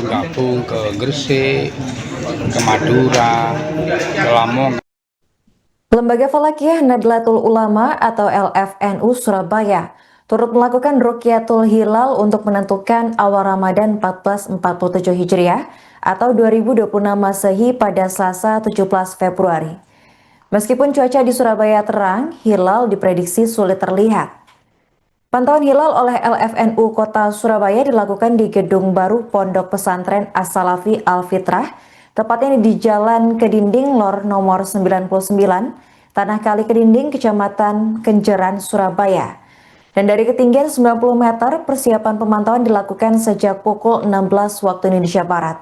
gabung ke Gresik, ke Madura, ke Lamongan. Lembaga Falakiyah Nadlatul Ulama atau LFNU Surabaya turut melakukan Rukyatul Hilal untuk menentukan awal Ramadan 1447 Hijriah atau 2026 Masehi pada Selasa 17 Februari. Meskipun cuaca di Surabaya terang, hilal diprediksi sulit terlihat. Pantauan hilal oleh LFNU Kota Surabaya dilakukan di Gedung Baru Pondok Pesantren As-Salafi Al-Fitrah, tepatnya di Jalan Kedinding Lor nomor 99, Tanah Kali Kedinding, Kecamatan Kenjeran, Surabaya. Dan dari ketinggian 90 meter, persiapan pemantauan dilakukan sejak pukul 16 waktu Indonesia Barat.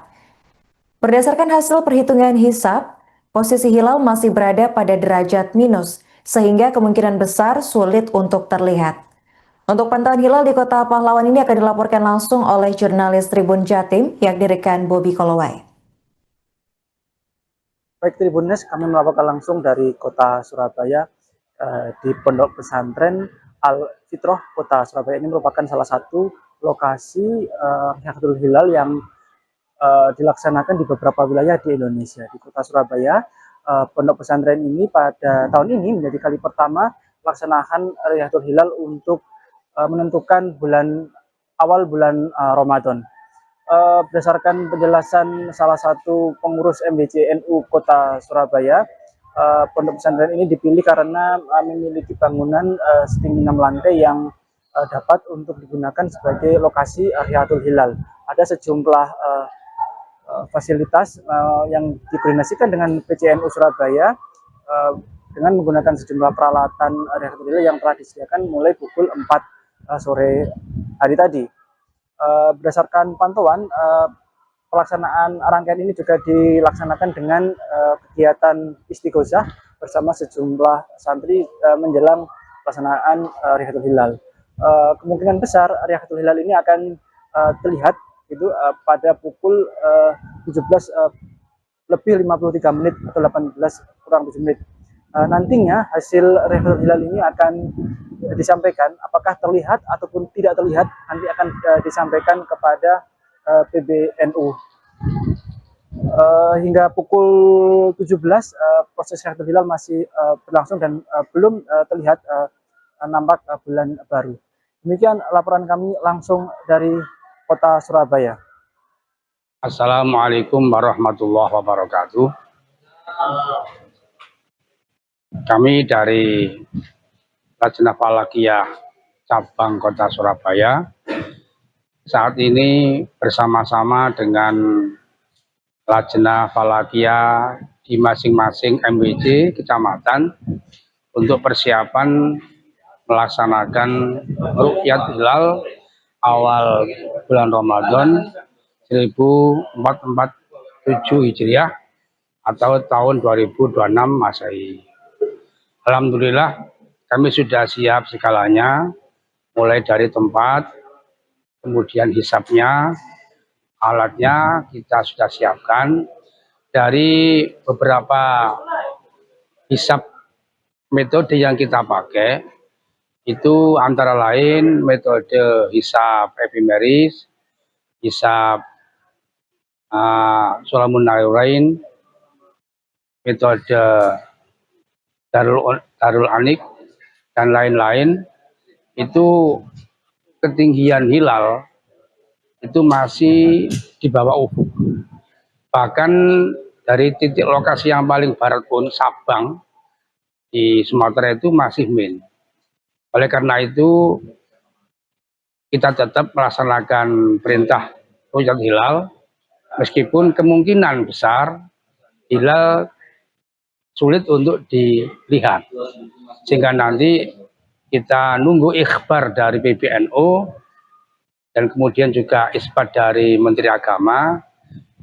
Berdasarkan hasil perhitungan hisab, posisi hilal masih berada pada derajat minus, sehingga kemungkinan besar sulit untuk terlihat. Untuk pantauan hilal di Kota Pahlawan ini akan dilaporkan langsung oleh jurnalis Tribun Jatim yang direkan Bobby Kolowai. Baik Tribuners, kami melaporkan langsung dari Kota Surabaya di Pondok Pesantren Al-Fitrah Kota Surabaya. Ini merupakan salah satu lokasi Rukyatul Hilal yang dilaksanakan di beberapa wilayah di Indonesia. Di Kota Surabaya, Pondok Pesantren ini pada tahun ini menjadi kali pertama pelaksanaan Rukyatul Hilal untuk menentukan awal bulan Ramadan. Berdasarkan penjelasan salah satu pengurus MBC-NU Kota Surabaya, Pondok Pesantren ini dipilih karena memiliki bangunan setinggi 6 lantai yang dapat untuk digunakan sebagai lokasi Rukyatul Hilal. Ada sejumlah fasilitas yang dikoordinasikan dengan PCNU Surabaya dengan menggunakan sejumlah peralatan Rukyatul Hilal yang telah disediakan mulai pukul 4 sore hari tadi. Berdasarkan pantauan, pelaksanaan rangkaian ini juga dilaksanakan dengan kegiatan istighosah bersama sejumlah santri menjelang pelaksanaan Rukyatul Hilal. Kemungkinan besar Rukyatul Hilal ini akan terlihat itu pada pukul 17 lebih 53 menit atau 18 kurang 7 menit. Nantinya hasil Rukyatul Hilal ini akan disampaikan, apakah terlihat ataupun tidak terlihat nanti akan disampaikan kepada PBNU. Hingga pukul 17 proses Rukyatul Hilal masih berlangsung dan belum terlihat nampak bulan baru. Demikian laporan kami langsung dari Kota Surabaya. Assalamualaikum warahmatullahi wabarakatuh. Kami dari Lajnah Falakiyah Cabang Kota Surabaya saat ini bersama-sama dengan Lajnah Falakiyah di masing-masing MBC kecamatan untuk persiapan melaksanakan Rukyat Hilal awal bulan Ramadan 1447 Hijriah atau tahun 2026 Masehi. Alhamdulillah kami sudah siap segalanya, mulai dari tempat, kemudian hisabnya, alatnya kita sudah siapkan. Dari beberapa hisab metode yang kita pakai, itu antara lain metode hisab epimeris, hisab Sulamun Nairain, metode Darul Anik, dan lain-lain. Itu ketinggian hilal itu masih di bawah ufuk. Bahkan dari titik lokasi yang paling barat pun, Sabang di Sumatera, itu masih min. Oleh karena itu kita tetap melaksanakan perintah Rukyat Hilal, meskipun kemungkinan besar hilal sulit untuk dilihat, sehingga nanti kita nunggu ikhbar dari PBNU dan kemudian juga isbat dari Menteri Agama.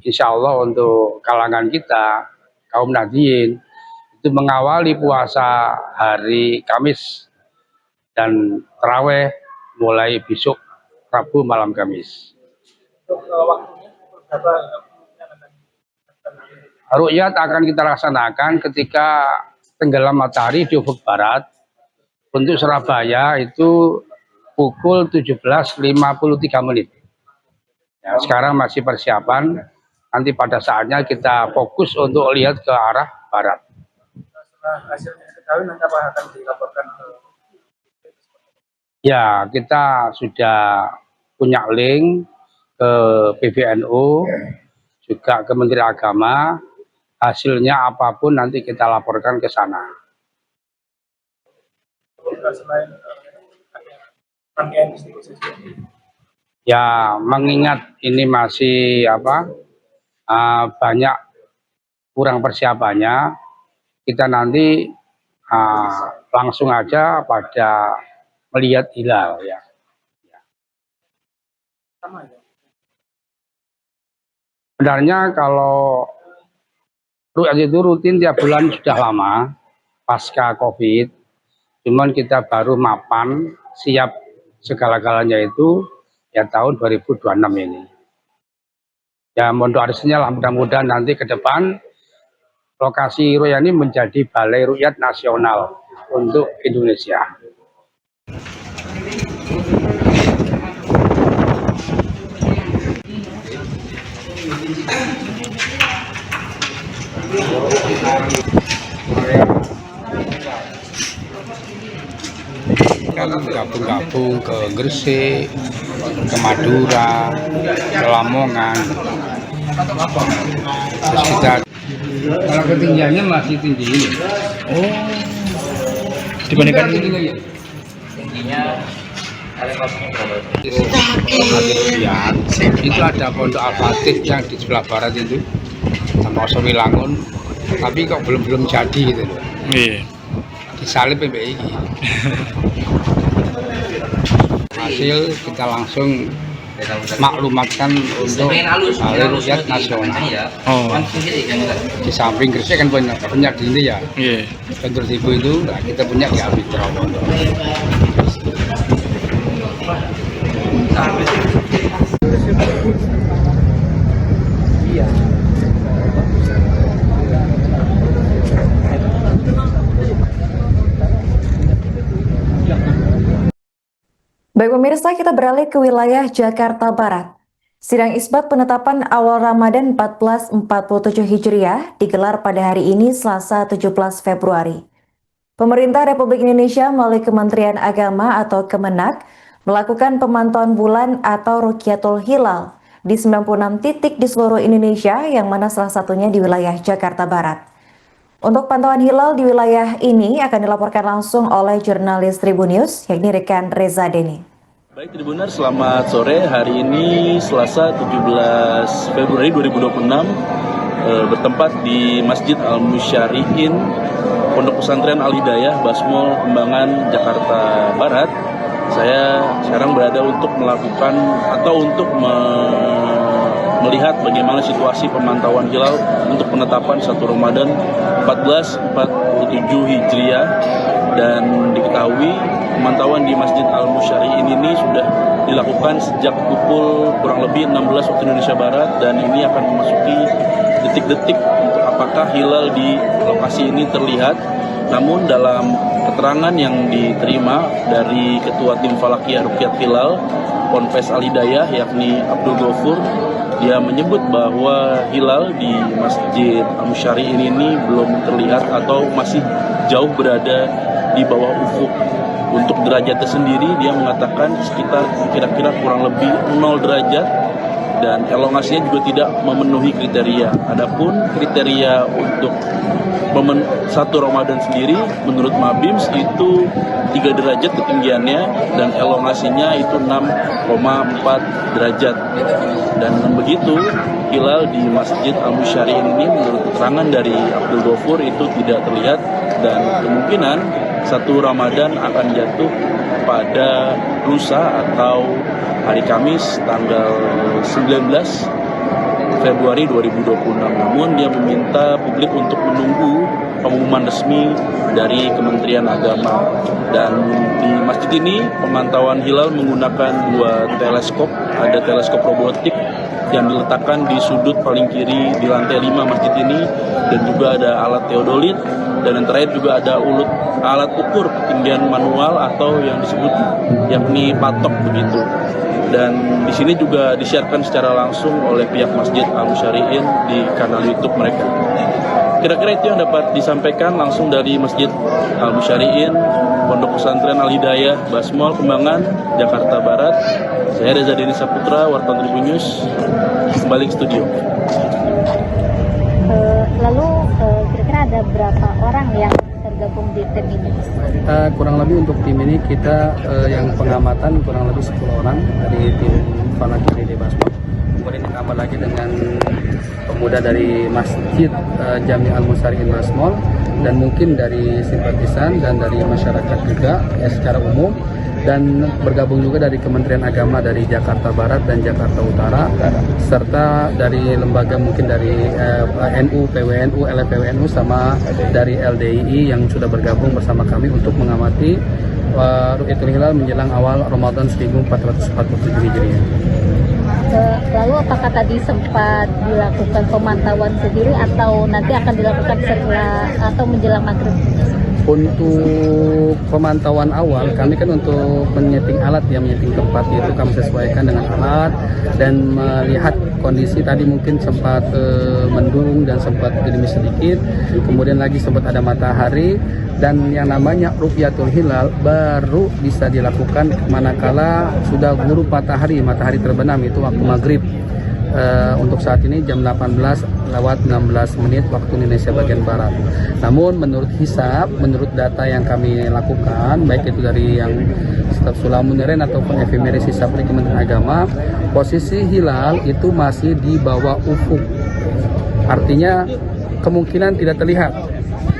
Insya Allah untuk kalangan kita, kaum Nahdliyin, itu mengawali puasa hari Kamis dan taraweh mulai besok Rabu malam Kamis. Rukyat akan kita laksanakan ketika tenggelam matahari di ufuk barat. Untuk Surabaya itu pukul 17.53 menit. Ya, sekarang masih persiapan, nanti pada saatnya kita fokus untuk lihat ke arah barat. Setelah hasilnya diketahui nanti apa akan dilaporkan ke Ya, kita sudah punya link ke PBNU, juga Kementerian Agama, hasilnya apapun nanti kita laporkan ke sana. selain rangkaian institusi? Ya, mengingat ini masih banyak kurang persiapannya, kita nanti langsung aja pada melihat hilal ya. Sama ya. Sebenarnya kalau ru'yat itu rutin tiap bulan sudah lama pasca COVID, cuman kita baru mapan siap segala-galanya itu ya tahun 2026 ini. Ya mohon doa restunya lah, mudah-mudahan nanti ke depan lokasi ru'yat ini menjadi balai ru'yat nasional untuk Indonesia. Kita gabung-gabung ke Gresik, ke Madura, ke Lamongan. Terus kita kalau ketinggiannya masih tinggi ini. Oh, dibandingkan tingginya itu ada Pondok Al-Fatih yang di sebelah barat itu sama Sowilangun, tapi kok belum jadi gitu loh. iya. Disalib PBI. Hasil kita langsung maklumatkan untuk balai ru'yat nasional. Oh, Di samping Gresik kan punya di ini ya. iya. Bentur Tibu itu nah kita punya di Abitra. Baik pemirsa, kita beralih ke wilayah Jakarta Barat. Sidang isbat penetapan awal Ramadan 1447 Hijriah digelar pada hari ini Selasa 17 Februari. Pemerintah Republik Indonesia melalui Kementerian Agama atau Kemenak melakukan pemantauan bulan atau Rukyatul Hilal di 96 titik di seluruh Indonesia, yang mana salah satunya di wilayah Jakarta Barat. Untuk pantauan hilal di wilayah ini akan dilaporkan langsung oleh jurnalis Tribunnews, yakni rekan Reza Deni. Baik Tribuner, selamat sore. Hari ini Selasa 17 Februari 2026 bertempat di Masjid Al-Musyari'in Pondok Pesantren Al-Hidayah, Basmol, Kembangan, Jakarta Barat. Saya sekarang berada untuk melakukan atau untuk melihat bagaimana situasi pemantauan hilal untuk penetapan 1 Ramadan 1447 Hijriah, dan diketahui pemantauan di Masjid Al-Musyari'in ini sudah dilakukan sejak pukul kurang lebih 16 waktu Indonesia Barat, dan ini akan memasuki detik-detik untuk apakah hilal di lokasi ini terlihat. Namun dalam keterangan yang diterima dari Ketua Tim Falakiyah Ruqyat Hilal Ponpes Al-Hidayah, yakni Abdul Ghafur, dia menyebut bahwa hilal di Masjid Al-Musyari'in ini belum terlihat atau masih jauh berada di bawah ufuk. Untuk derajatnya sendiri dia mengatakan sekitar kira-kira kurang lebih 0 derajat, dan elongasinya juga tidak memenuhi kriteria. Adapun kriteria untuk 1 Ramadan sendiri menurut Mabims itu 3 derajat ketinggiannya, dan elongasinya itu 6,4 derajat. Dan begitu hilal di Masjid Al-Musyari'in ini menurut keterangan dari Abdul Ghafur itu tidak terlihat, dan kemungkinan 1 Ramadan akan jatuh pada lusa atau hari Kamis tanggal 19 Februari 2026. Namun dia meminta publik untuk menunggu pengumuman resmi dari Kementerian Agama. Dan di masjid ini pemantauan hilal menggunakan 2 teleskop. Ada teleskop robotik yang diletakkan di sudut paling kiri di lantai 5 masjid ini, dan juga ada alat teodolit, dan yang terakhir juga ada alat ukur ketinggian manual atau yang disebut yakni patok begitu. dan di sini juga disiarkan secara langsung oleh pihak Masjid Al-Musyari'in di kanal YouTube mereka. Kira-kira itu yang dapat disampaikan langsung dari Masjid Al-Musyari'in, Pondok Pesantren Al-Hidayah, Basmol, Kembangan, Jakarta Barat. Saya Reza Denny Saputra, wartawan Tribun News, kembali ke studio. Lalu kira-kira ada berapa orang yang tergabung di tim ini? Kurang lebih untuk tim ini kita yang pengamatan kurang lebih 10 orang dari tim Falaki di Basmol. Kemudian ditambah lagi dengan pemuda dari Masjid Jami Al-Musyari'in Basmol, dan mungkin dari simpatisan dan dari masyarakat juga secara umum, dan bergabung juga dari Kementerian Agama dari Jakarta Barat dan Jakarta Utara, serta dari lembaga mungkin dari NU, PWNU, LPWNU, sama dari LDII yang sudah bergabung bersama kami untuk mengamati Ru'yatul Hilal menjelang awal Ramadan 1447 Hijriah. Lalu apakah tadi sempat dilakukan pemantauan sendiri atau nanti akan dilakukan setelah atau menjelang maghrib? Untuk pemantauan awal, kami kan untuk menyeting alat, ya menyeting tempat itu kami sesuaikan dengan alat dan melihat kondisi tadi mungkin sempat mendung dan sempat gerimis sedikit, kemudian lagi sempat ada matahari, dan yang namanya Ru'yatul Hilal baru bisa dilakukan manakala sudah ghurub matahari terbenam, itu waktu maghrib. Untuk saat ini jam 18:16 waktu Indonesia bagian Barat. Namun menurut hisab, menurut data yang kami lakukan, baik itu dari yang Staf Sulamuniren ataupun efemeris hisab dari Kementerian Agama, posisi hilal itu masih di bawah ufuk. Artinya kemungkinan tidak terlihat,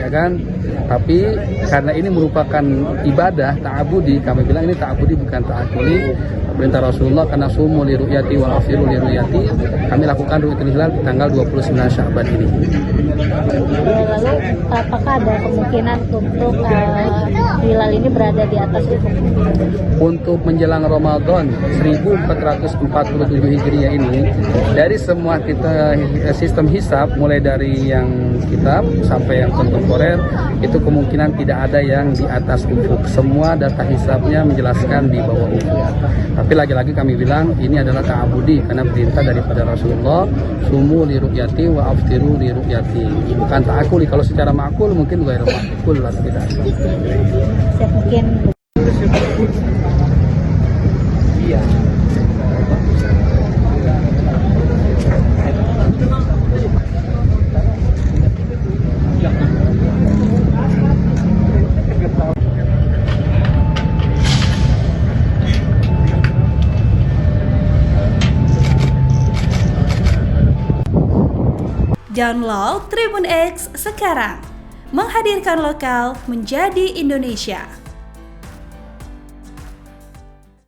ya kan? Tapi karena ini merupakan ibadah ta'abudi, kami bilang ini ta'abudi bukan ta'akuli, perintah Rasulullah, karena sumu li ru'yati wa afiru li ru'yati, kami lakukan Ru'yatul Hilal di tanggal 29 Sya'ban ini. Lalu apakah ada kemungkinan untuk hilal ini berada di atas ufuk? Untuk menjelang Ramadan 1447 Hijriah ini, dari semua kita sistem hisab, mulai dari yang kitab sampai yang kontemporer, itu kemungkinan tidak ada yang di atas ufuk. Semua data hisabnya menjelaskan di bawah ufuk. Tapi lagi-lagi kami bilang ini adalah ta'abudi karena perintah daripada Rasulullah, sumu li ru'yati wa aftiru li ru'yati. Bukan ta'akuli. Kalau secara ma'kul mungkin ghairu ma'kul lah, tidak. Siap, mungkin Iya. Download Tribun X sekarang, menghadirkan lokal menjadi Indonesia.